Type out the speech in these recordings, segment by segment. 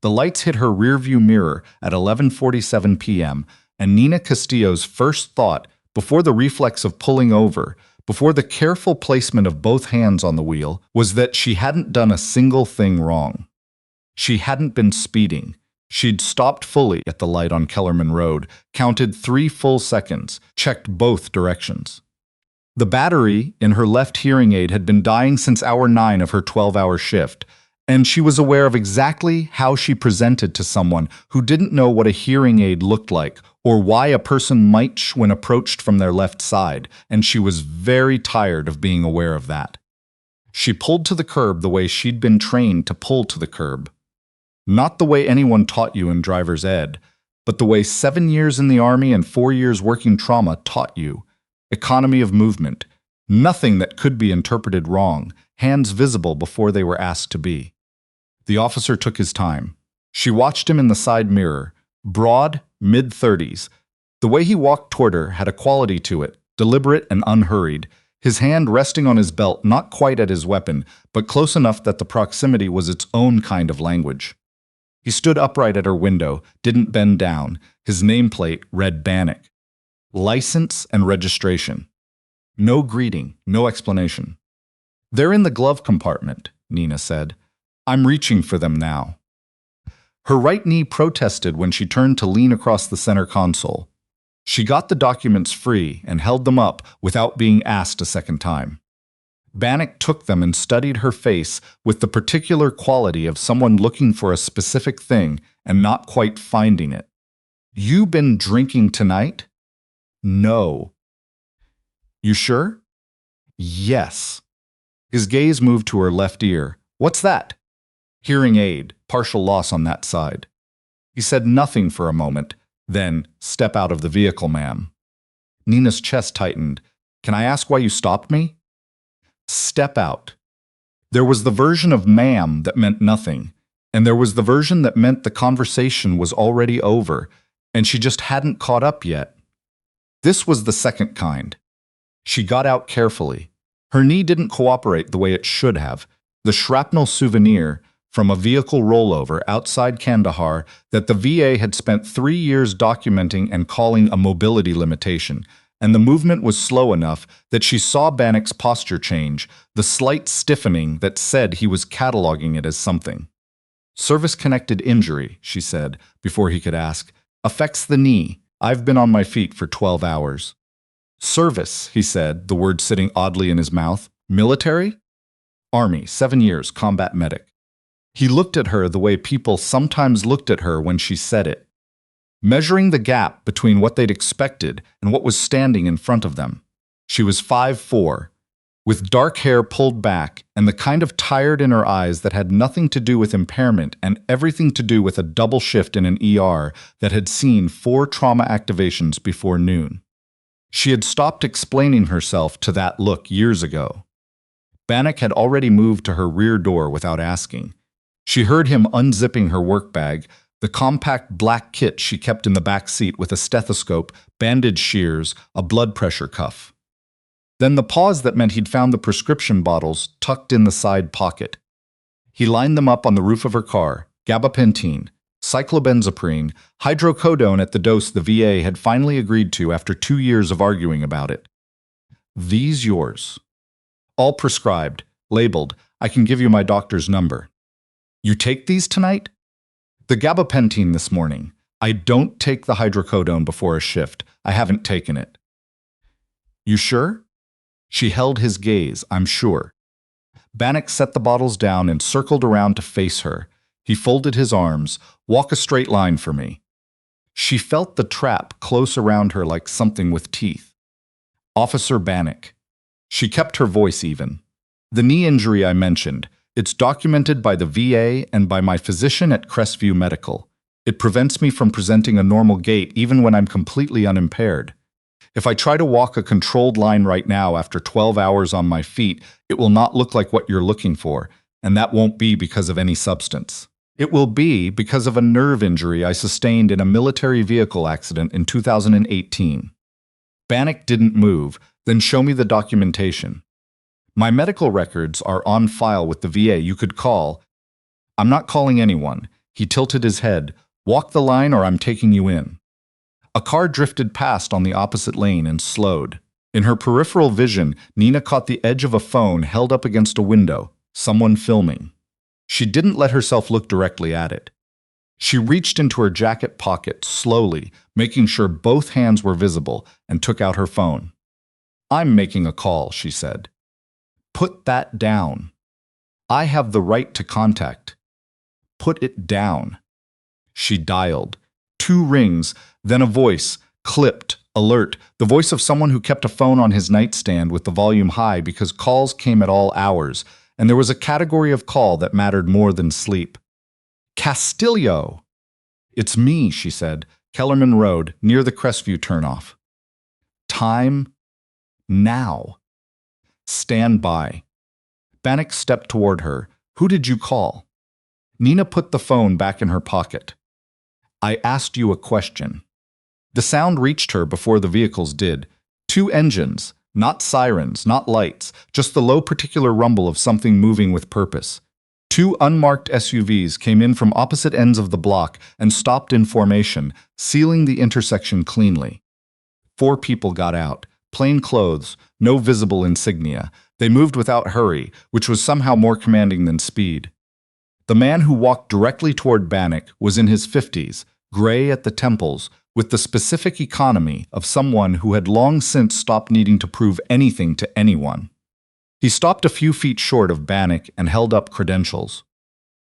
The lights hit her rearview mirror at 11:47 p.m., and Nina Castillo's first thought, before the reflex of pulling over, before the careful placement of both hands on the wheel, was that she hadn't done a single thing wrong. She hadn't been speeding. She'd stopped fully at the light on Kellerman Road, counted 3 full seconds, checked both directions. The battery in her left hearing aid had been dying since hour 9 of her 12-hour shift, and she was aware of exactly how she presented to someone who didn't know what a hearing aid looked like or why a person might when approached from their left side, and she was very tired of being aware of that. She pulled to the curb the way she'd been trained to pull to the curb. Not the way anyone taught you in driver's ed, but the way 7 years in the Army and 4 years working trauma taught you. Economy of movement. Nothing that could be interpreted wrong, hands visible before they were asked to be. The officer took his time. She watched him in the side mirror, broad, mid-30s. The way he walked toward her had a quality to it, deliberate and unhurried, his hand resting on his belt not quite at his weapon, but close enough that the proximity was its own kind of language. He stood upright at her window, didn't bend down. His nameplate read Bannick. License and registration. No greeting, no explanation. "They're in the glove compartment," Nina said. "I'm reaching for them now." Her right knee protested when she turned to lean across the center console. She got the documents free and held them up without being asked a second time. Bannick took them and studied her face with the particular quality of someone looking for a specific thing and not quite finding it. "You been drinking tonight?" "No." "You sure?" "Yes." His gaze moved to her left ear. "What's that?" "Hearing aid, partial loss on that side." He said nothing for a moment, then, "Step out of the vehicle, ma'am." Nina's chest tightened. "Can I ask why you stopped me?" "Step out." There was the version of ma'am that meant nothing, and there was the version that meant the conversation was already over, and she just hadn't caught up yet. This was the second kind. She got out carefully. Her knee didn't cooperate the way it should have. The shrapnel souvenir from a vehicle rollover outside Kandahar that the VA had spent 3 years documenting and calling a mobility limitation, and the movement was slow enough that she saw Bannick's posture change, the slight stiffening that said he was cataloging it as something. "Service-connected injury," she said, before he could ask. "Affects the knee. I've been on my feet for 12 hours. "Service," he said, the word sitting oddly in his mouth. "Military?" "Army, 7 years, combat medic." He looked at her the way people sometimes looked at her when she said it, measuring the gap between what they'd expected and what was standing in front of them. She was 5'4", with dark hair pulled back and the kind of tired in her eyes that had nothing to do with impairment and everything to do with a double shift in an ER that had seen 4 trauma activations before noon. She had stopped explaining herself to that look years ago. Bannick had already moved to her rear door without asking. She heard him unzipping her work bag, the compact black kit she kept in the back seat with a stethoscope, bandage shears, a blood pressure cuff. Then the pause that meant he'd found the prescription bottles tucked in the side pocket. He lined them up on the roof of her car, gabapentin, cyclobenzaprine, hydrocodone at the dose the VA had finally agreed to after 2 years of arguing about it. "These yours. All prescribed, labeled. I can give you my doctor's number." "You take these tonight?" "The gabapentin this morning. I don't take the hydrocodone before a shift. I haven't taken it." "You sure?" She held his gaze. "I'm sure." Bannick set the bottles down and circled around to face her. He folded his arms. "Walk a straight line for me." She felt the trap close around her like something with teeth. "Officer Bannick." She kept her voice even. "The knee injury I mentioned, it's documented by the VA and by my physician at Crestview Medical. It prevents me from presenting a normal gait even when I'm completely unimpaired. If I try to walk a controlled line right now after 12 hours on my feet, it will not look like what you're looking for, and that won't be because of any substance. It will be because of a nerve injury I sustained in a military vehicle accident in 2018. Bannick didn't move, then show me the documentation. My medical records are on file with the VA. You could call. I'm not calling anyone. He tilted his head. Walk the line or I'm taking you in. A car drifted past on the opposite lane and slowed. In her peripheral vision, Nina caught the edge of a phone held up against a window, someone filming. She didn't let herself look directly at it. She reached into her jacket pocket slowly, making sure both hands were visible, and took out her phone. I'm making a call, she said. Put that down. I have the right to contact. Put it down. She dialed. 2 rings, then a voice, clipped, alert, the voice of someone who kept a phone on his nightstand with the volume high because calls came at all hours, and there was a category of call that mattered more than sleep. Castillo! It's me, she said. Kellerman Road, near the Crestview turnoff. Time? Now. Stand by. Bannick stepped toward her. Who did you call? Nina put the phone back in her pocket. I asked you a question. The sound reached her before the vehicles did. 2 engines, not sirens, not lights, just the low particular rumble of something moving with purpose. 2 unmarked SUVs came in from opposite ends of the block and stopped in formation, sealing the intersection cleanly. 4 people got out, plain clothes, no visible insignia. They moved without hurry, which was somehow more commanding than speed. The man who walked directly toward Bannick was in his 50s, gray at the temples, with the specific economy of someone who had long since stopped needing to prove anything to anyone. He stopped a few feet short of Bannick and held up credentials.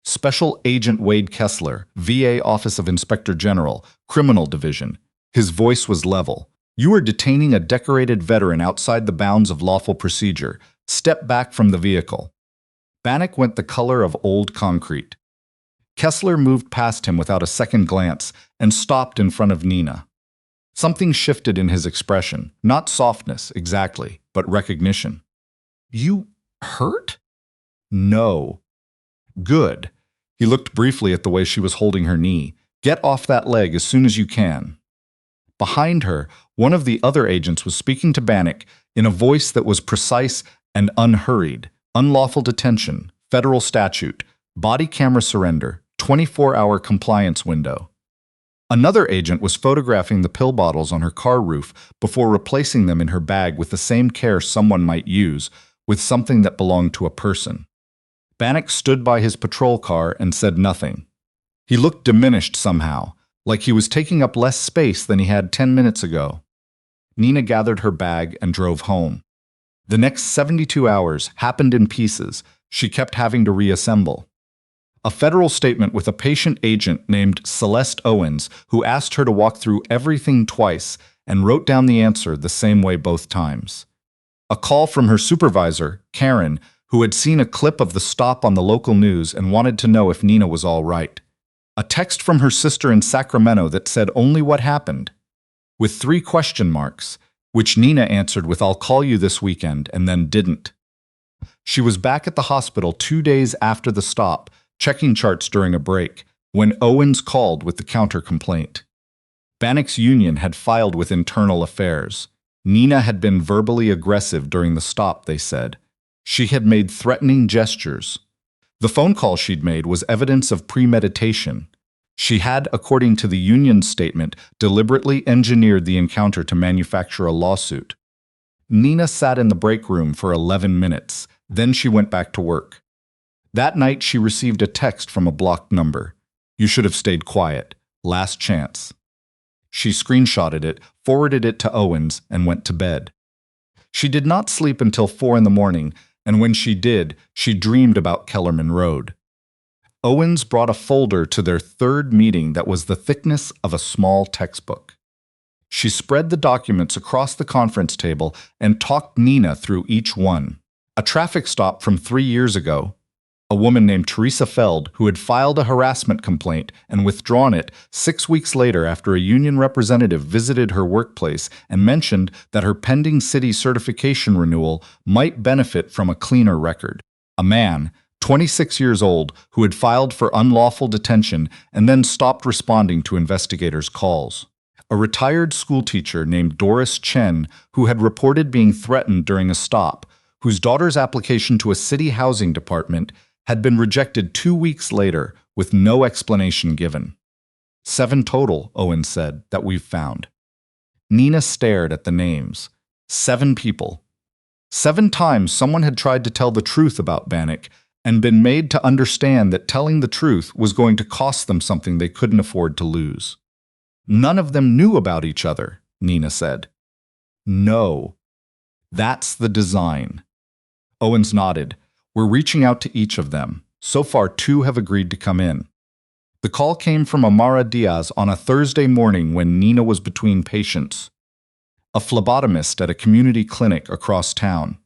Special Agent Wade Kessler, VA Office of Inspector General, Criminal Division. His voice was level. You are detaining a decorated veteran outside the bounds of lawful procedure. Step back from the vehicle. Bannick went the color of old concrete. Kessler moved past him without a second glance and stopped in front of Nina. Something shifted in his expression, not softness exactly, but recognition. You hurt? No. Good. He looked briefly at the way she was holding her knee. Get off that leg as soon as you can. Behind her, one of the other agents was speaking to Bannick in a voice that was precise and unhurried. Unlawful detention, federal statute, body camera surrender, 24-hour compliance window. Another agent was photographing the pill bottles on her car roof before replacing them in her bag with the same care someone might use with something that belonged to a person. Bannick stood by his patrol car and said nothing. He looked diminished somehow, like he was taking up less space than he had 10 minutes ago. Nina gathered her bag and drove home. The next 72 hours happened in pieces. She kept having to reassemble. A federal statement with a patient agent named Celeste Owens, who asked her to walk through everything twice and wrote down the answer the same way both times. A call from her supervisor, Karen, who had seen a clip of the stop on the local news and wanted to know if Nina was all right. A text from her sister in Sacramento that said only what happened, with 3 question marks, which Nina answered with I'll call you this weekend and then didn't. She was back at the hospital 2 days after the stop, checking charts during a break, when Owens called with the counter-complaint. Bannick's union had filed with Internal Affairs. Nina had been verbally aggressive during the stop, they said. She had made threatening gestures. The phone call she'd made was evidence of premeditation. She had, according to the union's statement, deliberately engineered the encounter to manufacture a lawsuit. Nina sat in the break room for 11 minutes. Then she went back to work. That night, she received a text from a blocked number. You should have stayed quiet. Last chance. She screenshotted it, forwarded it to Owens, and went to bed. She did not sleep until 4 in the morning, and when she did, she dreamed about Kellerman Road. Owens brought a folder to their 3rd meeting that was the thickness of a small textbook. She spread the documents across the conference table and talked Nina through each one. A traffic stop from 3 years ago. A woman named Teresa Feld, who had filed a harassment complaint and withdrawn it 6 weeks later after a union representative visited her workplace and mentioned that her pending city certification renewal might benefit from a cleaner record. A man, 26 years old, who had filed for unlawful detention and then stopped responding to investigators' calls. A retired schoolteacher named Doris Chen, who had reported being threatened during a stop, whose daughter's application to a city housing department had been rejected 2 weeks later with no explanation given. 7 total, Owen said, that we've found. Nina stared at the names. 7 people. 7 times someone had tried to tell the truth about Bannick and been made to understand that telling the truth was going to cost them something they couldn't afford to lose. None of them knew about each other, Nina said. No. That's the design. Owens nodded. We're reaching out to each of them. So far, 2 have agreed to come in. The call came from Amara Diaz on a Thursday morning when Nina was between patients. A phlebotomist at a community clinic across town.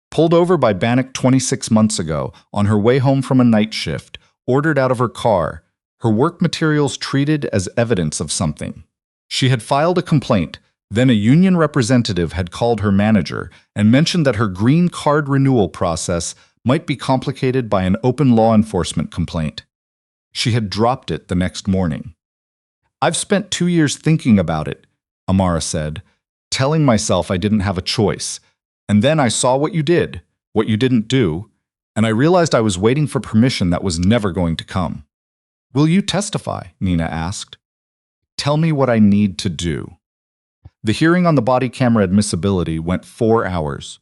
Pulled over by Bannick 26 months ago on her way home from a night shift, ordered out of her car, her work materials treated as evidence of something. She had filed a complaint. Then a union representative had called her manager and mentioned that her green card renewal process might be complicated by an open law enforcement complaint. She had dropped it the next morning. I've spent 2 years thinking about it, Amara said, telling myself I didn't have a choice. And then I saw what you did, what you didn't do, and I realized I was waiting for permission that was never going to come. Will you testify? Nina asked. Tell me what I need to do. The hearing on the body camera admissibility went 4 hours.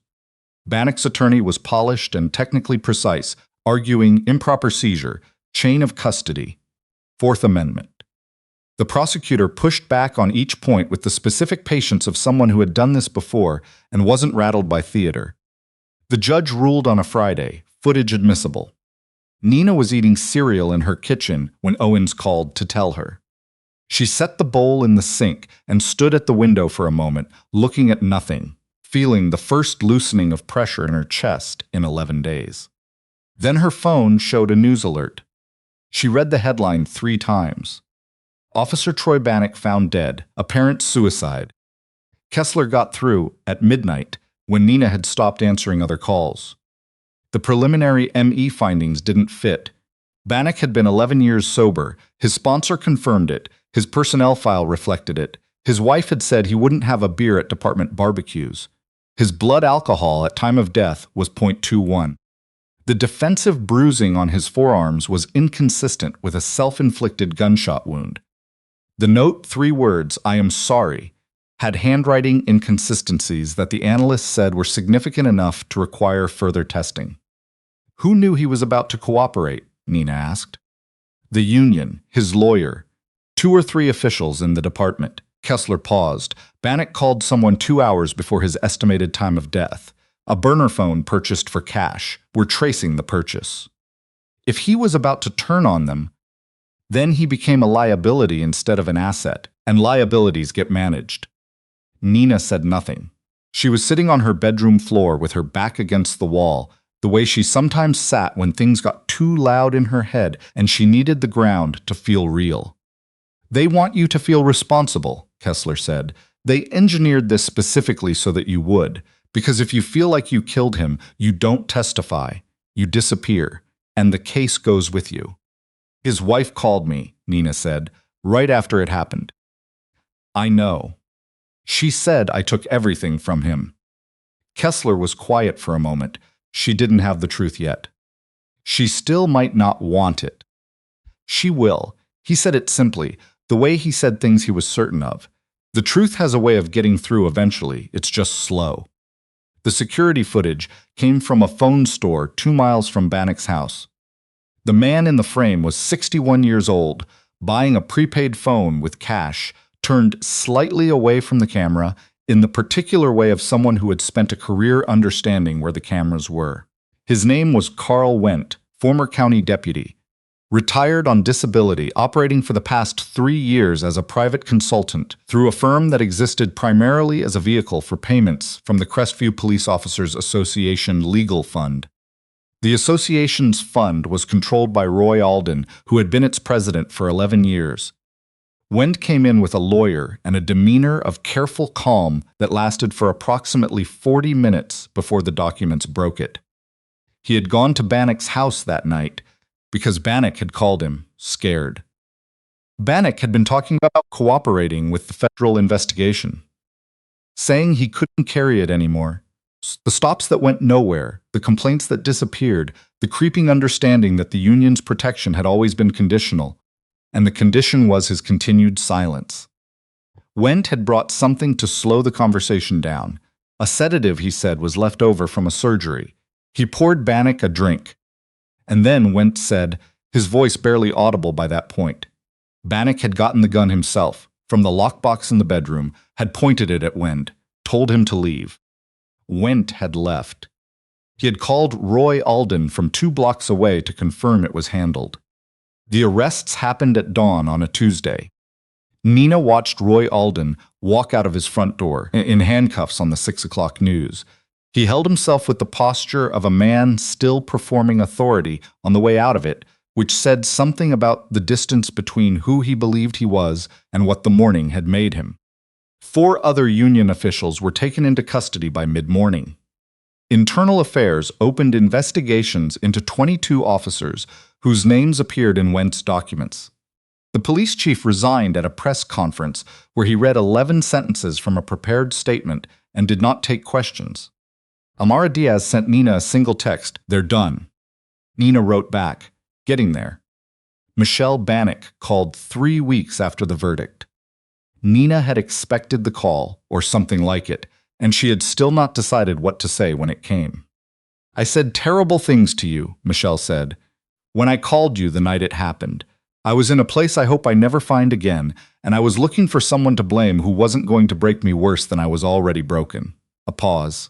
Bannick's attorney was polished and technically precise, arguing improper seizure, chain of custody, Fourth Amendment. The prosecutor pushed back on each point with the specific patience of someone who had done this before and wasn't rattled by theater. The judge ruled on a Friday, footage admissible. Nina was eating cereal in her kitchen when Owens called to tell her. She set the bowl in the sink and stood at the window for a moment, looking at nothing, feeling the first loosening of pressure in her chest in 11 days. Then her phone showed a news alert. She read the headline 3 times. Officer Troy Bannick found dead, apparent suicide. Kessler got through at midnight when Nina had stopped answering other calls. The preliminary ME findings didn't fit. Bannick had been 11 years sober. His sponsor confirmed it. His personnel file reflected it. His wife had said he wouldn't have a beer at department barbecues. His blood alcohol at time of death was .21. The defensive bruising on his forearms was inconsistent with a self-inflicted gunshot wound. The note, 3 words, "I am sorry," had handwriting inconsistencies that the analysts said were significant enough to require further testing. Who knew he was about to cooperate? Nina asked. The union, his lawyer, 2 or 3 officials in the department. Kessler paused. Bannick called someone 2 hours before his estimated time of death. A burner phone purchased for cash. We're tracing the purchase. If he was about to turn on them, then he became a liability instead of an asset, and liabilities get managed. Nina said nothing. She was sitting on her bedroom floor with her back against the wall, the way she sometimes sat when things got too loud in her head and she needed the ground to feel real. They want you to feel responsible, Kessler said. They engineered this specifically so that you would, because if you feel like you killed him, you don't testify, you disappear, and the case goes with you. His wife called me, Nina said, right after it happened. I know. She said I took everything from him. Kessler was quiet for a moment. She didn't have the truth yet. She still might not want it. She will. He said it simply, the way he said things he was certain of. The truth has a way of getting through eventually, it's just slow. The security footage came from a phone store 2 miles from Bannick's house. The man in the frame was 61 years old, buying a prepaid phone with cash, turned slightly away from the camera in the particular way of someone who had spent a career understanding where the cameras were. His name was Carl Wendt, former county deputy, retired on disability, operating for the past 3 years as a private consultant through a firm that existed primarily as a vehicle for payments from the Crestview Police Officers Association Legal Fund. The association's fund was controlled by Roy Alden, who had been its president for 11 years. Wendt came in with a lawyer and a demeanor of careful calm that lasted for approximately 40 minutes before the documents broke it. He had gone to Bannick's house that night because Bannick had called him, scared. Bannick had been talking about cooperating with the federal investigation, saying he couldn't carry it anymore, The stops that went nowhere, the complaints that disappeared, the creeping understanding that the union's protection had always been conditional, and the condition was his continued silence. Wendt had brought something to slow the conversation down. A sedative, he said, was left over from a surgery. He poured Bannick a drink. And then Wendt said, his voice barely audible by that point. Bannick had gotten the gun himself, from the lockbox in the bedroom, had pointed it at Wendt, told him to leave. Wendt had left. He had called Roy Alden from 2 blocks away to confirm it was handled. The arrests happened at dawn on a Tuesday. Nina watched Roy Alden walk out of his front door, in handcuffs on the 6 o'clock news. He held himself with the posture of a man still performing authority on the way out of it, which said something about the distance between who he believed he was and what the morning had made him. 4 other union officials were taken into custody by mid-morning. Internal Affairs opened investigations into 22 officers whose names appeared in Wendt's documents. The police chief resigned at a press conference where he read 11 sentences from a prepared statement and did not take questions. Amara Diaz sent Nina a single text, "They're done." Nina wrote back, "Getting there." Michelle Bannick called 3 weeks after the verdict. Nina had expected the call, or something like it, and she had still not decided what to say when it came. "I said terrible things to you," Michelle said, "when I called you the night it happened. I was in a place I hope I never find again, and I was looking for someone to blame who wasn't going to break me worse than I was already broken." A pause.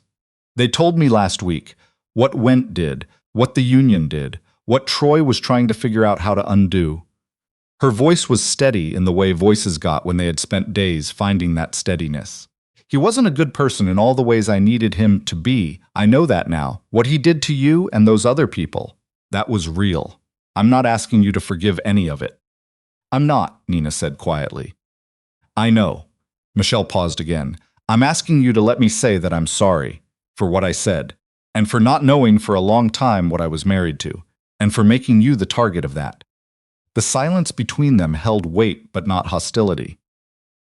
"They told me last week what Wendt did, what the union did, what Troy was trying to figure out how to undo." Her voice was steady in the way voices got when they had spent days finding that steadiness. "He wasn't a good person in all the ways I needed him to be. I know that now. What he did to you and those other people, that was real. I'm not asking you to forgive any of it." "I'm not," Nina said quietly. "I know." Michelle paused again. "I'm asking you to let me say that I'm sorry for what I said, and for not knowing for a long time what I was married to, and for making you the target of that." The silence between them held weight but not hostility.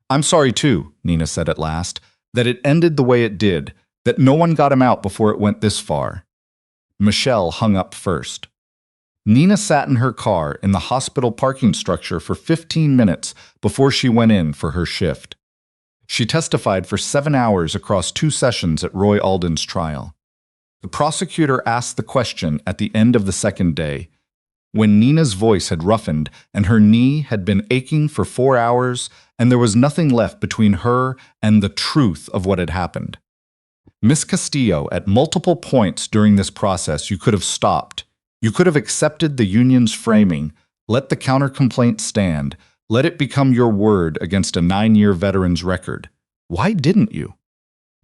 "I'm sorry too," Nina said at last, "that it ended the way it did, that no one got him out before it went this far." Michelle hung up first. Nina sat in her car in the hospital parking structure for 15 minutes before she went in for her shift. She testified for 7 hours across 2 sessions at Roy Alden's trial. The prosecutor asked the question at the end of the second day, when Nina's voice had roughened and her knee had been aching for 4 hours, and there was nothing left between her and the truth of what had happened. "Miss Castillo, at multiple points during this process you could have stopped. You could have accepted the union's framing, let the counter-complaint stand, let it become your word against a 9-year veteran's record. Why didn't you?"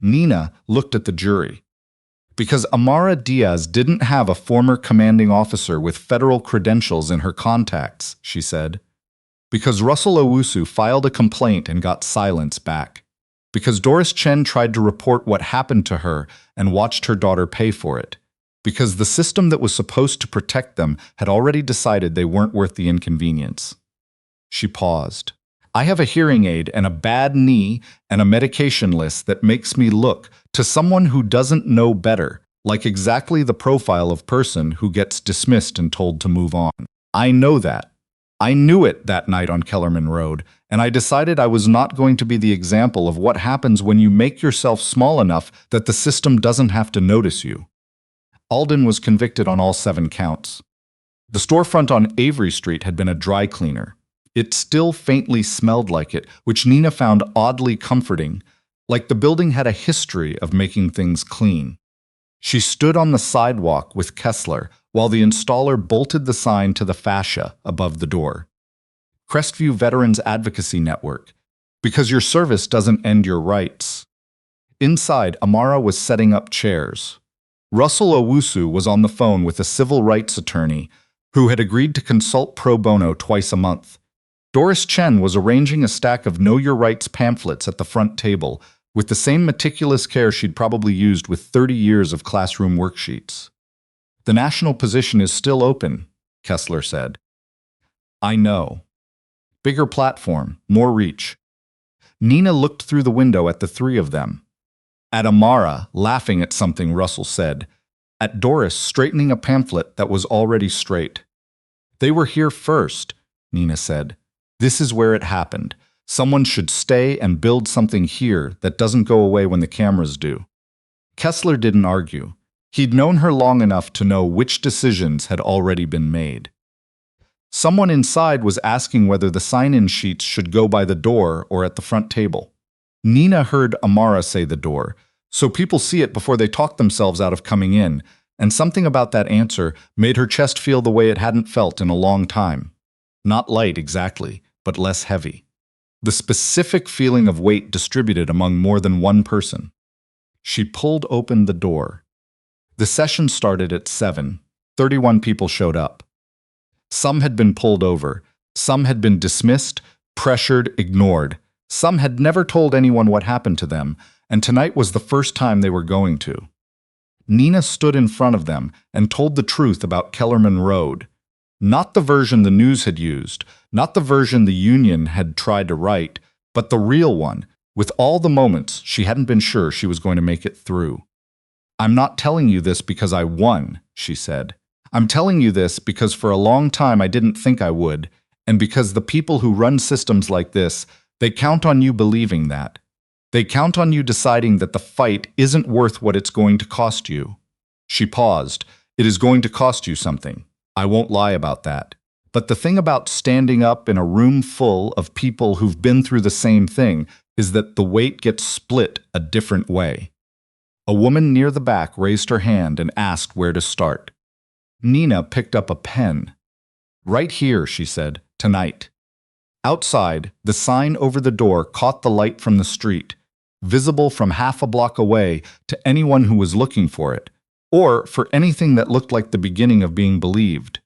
Nina looked at the jury. "Because Amara Diaz didn't have a former commanding officer with federal credentials in her contacts," she said. "Because Russell Owusu filed a complaint and got silence back. Because Doris Chen tried to report what happened to her and watched her daughter pay for it. Because the system that was supposed to protect them had already decided they weren't worth the inconvenience." She paused. "I have a hearing aid and a bad knee and a medication list that makes me look, to someone who doesn't know better, like exactly the profile of person who gets dismissed and told to move on. I know that. I knew it that night on Kellerman Road, and I decided I was not going to be the example of what happens when you make yourself small enough that the system doesn't have to notice you." Alden was convicted on all 7 counts. The storefront on Avery Street had been a dry cleaner. It still faintly smelled like it, which Nina found oddly comforting, like the building had a history of making things clean. She stood on the sidewalk with Kessler while the installer bolted the sign to the fascia above the door. Crestview Veterans Advocacy Network. Because your service doesn't end your rights. Inside, Amara was setting up chairs. Russell Owusu was on the phone with a civil rights attorney who had agreed to consult pro bono twice a month. Doris Chen was arranging a stack of Know Your Rights pamphlets at the front table with the same meticulous care she'd probably used with 30 years of classroom worksheets. "The national position is still open," Kessler said. "I know. Bigger platform, more reach." Nina looked through the window at the 3 of them. At Amara, laughing at something Russell said. At Doris, straightening a pamphlet that was already straight. They were here first, Nina said. This is where it happened. Someone should stay and build something here that doesn't go away when the cameras do. Kessler didn't argue. He'd known her long enough to know which decisions had already been made. Someone inside was asking whether the sign-in sheets should go by the door or at the front table. Nina heard Amara say the door, so people see it before they talk themselves out of coming in, and something about that answer made her chest feel the way it hadn't felt in a long time. Not light exactly, but less heavy. The specific feeling of weight distributed among more than one person. She pulled open the door. The session started at 7. 31 people showed up. Some had been pulled over. Some had been dismissed, pressured, ignored. Some had never told anyone what happened to them, and tonight was the first time they were going to. Nina stood in front of them and told the truth about Kellerman Road. Not the version the news had used, not the version the union had tried to write, but the real one, with all the moments she hadn't been sure she was going to make it through. I'm not telling you this because I won, she said. I'm telling you this because for a long time I didn't think I would, and because the people who run systems like this, they count on you believing that. They count on you deciding that the fight isn't worth what it's going to cost you. She paused. It is going to cost you something. I won't lie about that. But the thing about standing up in a room full of people who've been through the same thing is that the weight gets split a different way. A woman near the back raised her hand and asked where to start. Nina picked up a pen. Right here, she said, tonight. Outside, the sign over the door caught the light from the street, visible from half a block away to anyone who was looking for it, or for anything that looked like the beginning of being believed.